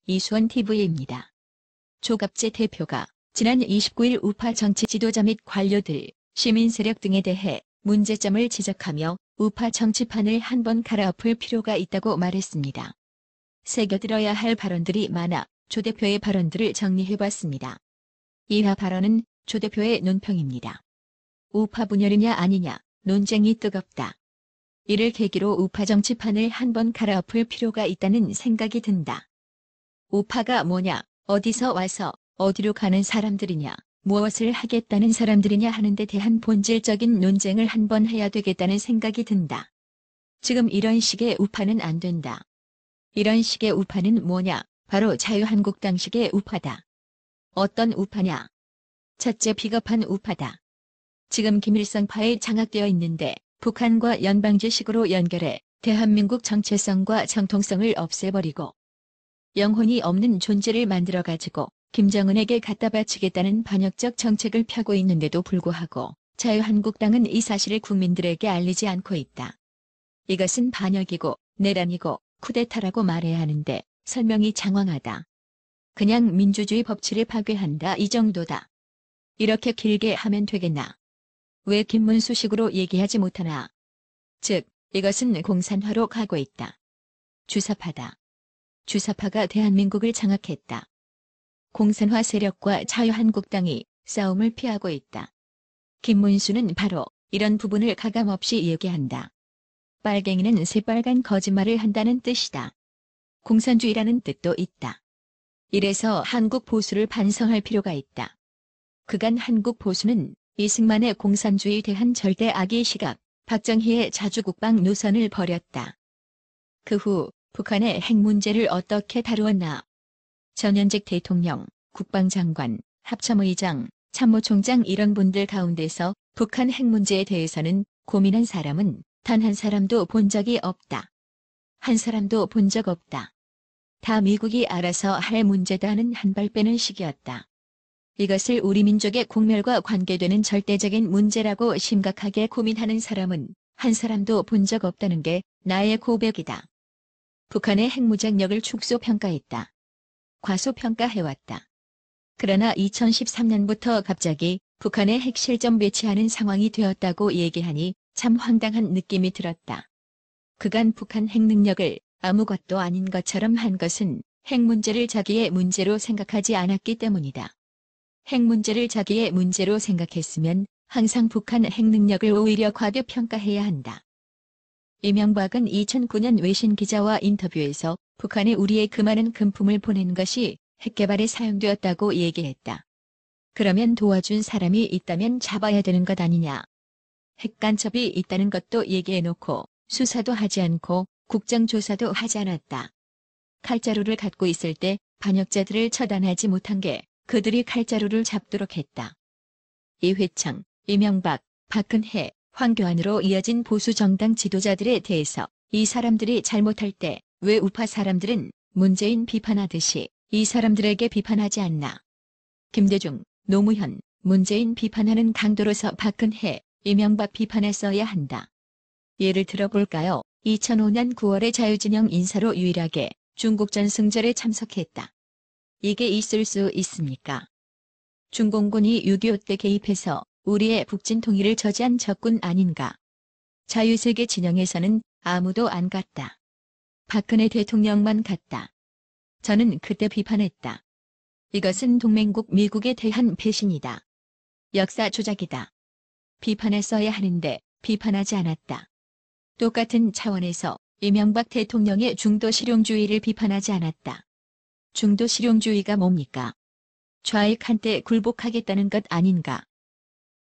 이수원 TV입니다. 조갑재 대표가 지난 29일 우파 정치 지도자 및 관료들, 시민 세력 등에 대해 문제점을 지적하며 우파 정치판을 한번 갈아엎을 필요가 있다고 말했습니다. 새겨들어야 할 발언들이 많아 조 대표의 발언들을 정리해봤습니다. 이하 발언은 조 대표의 논평입니다. 우파 분열이냐 아니냐, 논쟁이 뜨겁다. 이를 계기로 우파 정치판을 한번 갈아엎을 필요가 있다는 생각이 든다. 우파가 뭐냐, 어디서 와서 어디로 가는 사람들이냐, 무엇을 하겠다는 사람들이냐 하는 데 대한 본질적인 논쟁을 한번 해야 되겠다는 생각이 든다. 지금 이런 식의 우파는 안 된다. 이런 식의 우파는 뭐냐, 바로 자유한국당식의 우파다. 어떤 우파냐? 첫째, 비겁한 우파다. 지금 김일성파에 장악되어 있는데 북한과 연방제식으로 연결해 대한민국 정체성과 정통성을 없애버리고 영혼이 없는 존재를 만들어가지고 김정은에게 갖다 바치겠다는 반역적 정책을 펴고 있는데도 불구하고 자유한국당은 이 사실을 국민들에게 알리지 않고 있다. 이것은 반역이고 내란이고 쿠데타라고 말해야 하는데 설명이 장황하다. 그냥 민주주의 법치를 파괴한다, 이 정도다. 이렇게 길게 하면 되겠나? 왜 김문수식으로 얘기하지 못하나? 즉, 이것은 공산화로 가고 있다. 주사파다. 주사파가 대한민국을 장악했다. 공산화 세력과 자유한국당이 싸움을 피하고 있다. 김문수는 바로 이런 부분을 가감없이 얘기한다. 빨갱이는 새빨간 거짓말을 한다는 뜻이다. 공산주의라는 뜻도 있다. 이래서 한국 보수를 반성할 필요가 있다. 그간 한국 보수는 이승만의 공산주의 대한 절대 악의 시각, 박정희의 자주국방 노선을 버렸다. 그 후 북한의 핵 문제를 어떻게 다루었나? 전현직 대통령, 국방장관, 합참의장, 참모총장 이런 분들 가운데서 북한 핵 문제에 대해서는 고민한 사람은 단 한 사람도 본 적이 없다. 한 사람도 본 적 없다. 다 미국이 알아서 할 문제다는 한 발 빼는 식이었다. 이것을 우리 민족의 국멸과 관계되는 절대적인 문제라고 심각하게 고민하는 사람은 한 사람도 본 적 없다는 게 나의 고백이다. 북한의 핵무장력을 축소평가했다. 과소평가해왔다. 그러나 2013년부터 갑자기 북한의 핵실전 배치하는 상황이 되었다고 얘기하니 참 황당한 느낌이 들었다. 그간 북한 핵 능력을 아무것도 아닌 것처럼 한 것은 핵 문제를 자기의 문제로 생각하지 않았기 때문이다. 핵 문제를 자기의 문제로 생각했으면 항상 북한 핵 능력을 오히려 과대평가해야 한다. 이명박은 2009년 외신 기자와 인터뷰에서 북한에 우리의 그 많은 금품을 보낸 것이 핵 개발에 사용되었다고 얘기했다. 그러면 도와준 사람이 있다면 잡아야 되는 것 아니냐. 핵 간첩이 있다는 것도 얘기해놓고 수사도 하지 않고 국정조사도 하지 않았다. 칼자루를 갖고 있을 때 반역자들을 처단하지 못한 게 그들이 칼자루를 잡도록 했다. 이회창, 이명박, 박근혜, 황교안으로 이어진 보수 정당 지도자들에 대해서 이 사람들이 잘못할 때 왜 우파 사람들은 문재인 비판하듯이 이 사람들에게 비판하지 않나. 김대중, 노무현, 문재인 비판하는 강도로서 박근혜, 이명박 비판했어야 한다. 예를 들어볼까요? 2005년 9월에 자유진영 인사로 유일하게 중국 전승절에 참석했다. 이게 있을 수 있습니까? 중공군이 6.25 때 개입해서 우리의 북진 통일을 저지한 적군 아닌가? 자유세계 진영에서는 아무도 안 갔다. 박근혜 대통령만 갔다. 저는 그때 비판했다. 이것은 동맹국 미국에 대한 배신이다. 역사 조작이다. 비판했어야 하는데 비판하지 않았다. 똑같은 차원에서 이명박 대통령의 중도 실용주의를 비판하지 않았다. 중도 실용주의가 뭡니까? 좌익 한때 굴복하겠다는 것 아닌가?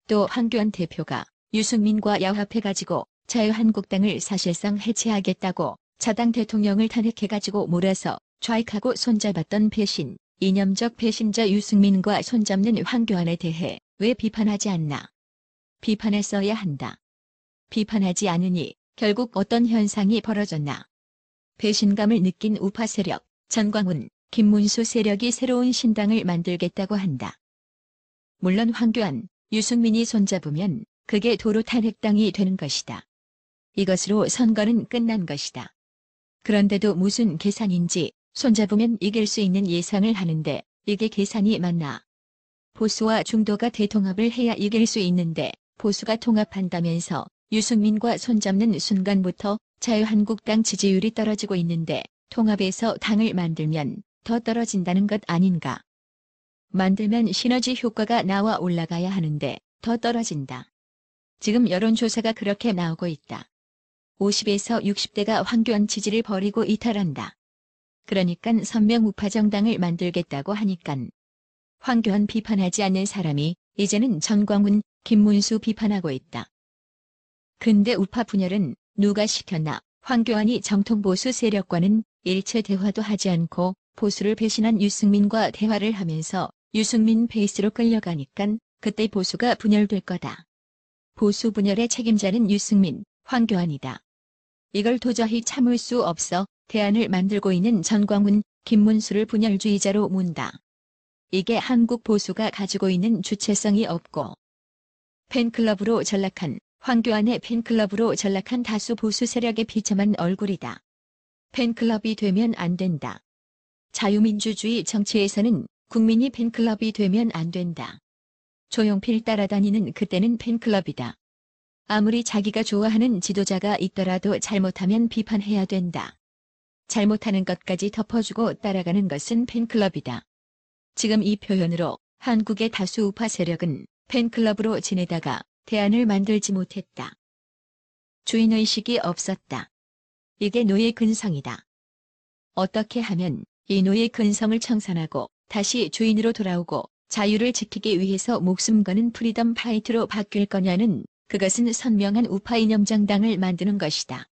또 황교안 대표가 유승민과 야합해가지고 자유한국당을 사실상 해체하겠다고 자당 대통령을 탄핵해가지고 몰아서 좌익하고 손잡았던 배신, 이념적 배신자 유승민과 손잡는 황교안에 대해 왜 비판하지 않나? 비판했어야 한다. 비판하지 않으니 결국 어떤 현상이 벌어졌나? 배신감을 느낀 우파 세력, 전광훈, 김문수 세력이 새로운 신당을 만들겠다고 한다. 물론 황교안, 유승민이 손잡으면 그게 도로 탄핵당이 되는 것이다. 이것으로 선거는 끝난 것이다. 그런데도 무슨 계산인지 손잡으면 이길 수 있는 예상을 하는데 이게 계산이 맞나? 보수와 중도가 대통합을 해야 이길 수 있는데 보수가 통합한다면서 유승민과 손잡는 순간부터 자유한국당 지지율이 떨어지고 있는데 통합해서 당을 만들면 더 떨어진다는 것 아닌가? 만들면 시너지 효과가 나와 올라가야 하는데 더 떨어진다. 지금 여론조사가 그렇게 나오고 있다. 50에서 60대가 황교안 지지를 버리고 이탈한다. 그러니깐 선명 우파 정당을 만들겠다고 하니깐 황교안 비판하지 않는 사람이 이제는 전광훈, 김문수 비판하고 있다. 근데 우파 분열은 누가 시켰나? 황교안이 정통 보수 세력과는 일체 대화도 하지 않고 보수를 배신한 유승민과 대화를 하면서 유승민 페이스로 끌려가니깐 그때 보수가 분열될 거다. 보수 분열의 책임자는 유승민, 황교안이다. 이걸 도저히 참을 수 없어 대안을 만들고 있는 전광훈, 김문수를 분열주의자로 문다. 이게 한국 보수가 가지고 있는 주체성이 없고 팬클럽으로 전락한 황교안의 팬클럽으로 전락한 다수 보수 세력의 비참한 얼굴이다. 팬클럽이 되면 안 된다. 자유민주주의 정치에서는 국민이 팬클럽이 되면 안 된다. 조용필 따라다니는 그때는 팬클럽이다. 아무리 자기가 좋아하는 지도자가 있더라도 잘못하면 비판해야 된다. 잘못하는 것까지 덮어주고 따라가는 것은 팬클럽이다. 지금 이 표현으로 한국의 다수 우파 세력은 팬클럽으로 지내다가 대안을 만들지 못했다. 주인의식이 없었다. 이게 노예 근성이다. 어떻게 하면 이 노예 근성을 청산하고 다시 주인으로 돌아오고 자유를 지키기 위해서 목숨 거는 프리덤 파이트로 바뀔 거냐는 그것은 선명한 우파 이념 정당을 만드는 것이다.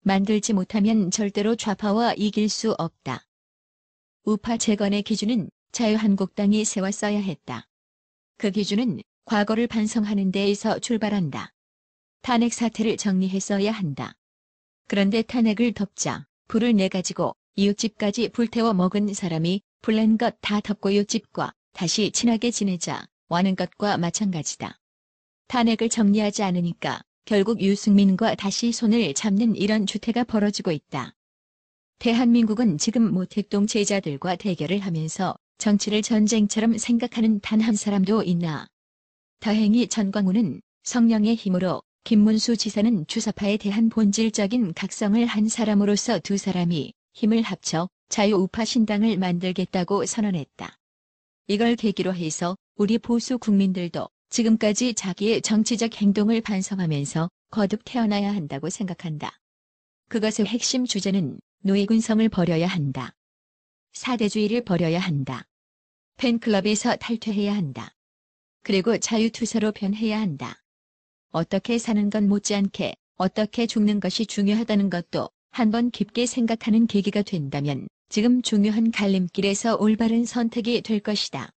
만들지 못하면 절대로 좌파와 이길 수 없다. 우파 재건의 기준은 자유한국당이 세웠어야 했다. 그 기준은 과거를 반성하는 데에서 출발한다. 탄핵 사태를 정리했어야 한다. 그런데 탄핵을 덮자 불을 내가지고 이웃집까지 불태워 먹은 사람이 불난 것 다 덮고 이웃집과 다시 친하게 지내자 와는 것과 마찬가지다. 탄핵을 정리하지 않으니까 결국 유승민과 다시 손을 잡는 이런 추태가 벌어지고 있다. 대한민국은 지금 모택동 제자들과 대결을 하면서 정치를 전쟁처럼 생각하는 단 한 사람도 있나. 다행히 전광훈은 성령의 힘으로, 김문수 지사는 주사파에 대한 본질적인 각성을 한 사람으로서 두 사람이 힘을 합쳐 자유우파 신당을 만들겠다고 선언했다. 이걸 계기로 해서 우리 보수 국민들도 지금까지 자기의 정치적 행동을 반성하면서 거듭 태어나야 한다고 생각한다. 그것의 핵심 주제는 노예군성을 버려야 한다. 사대주의를 버려야 한다. 팬클럽에서 탈퇴해야 한다. 그리고 자유투사로 변해야 한다. 어떻게 사는 건 못지않게 어떻게 죽는 것이 중요하다는 것도 한번 깊게 생각하는 계기가 된다면 지금 중요한 갈림길에서 올바른 선택이 될 것이다.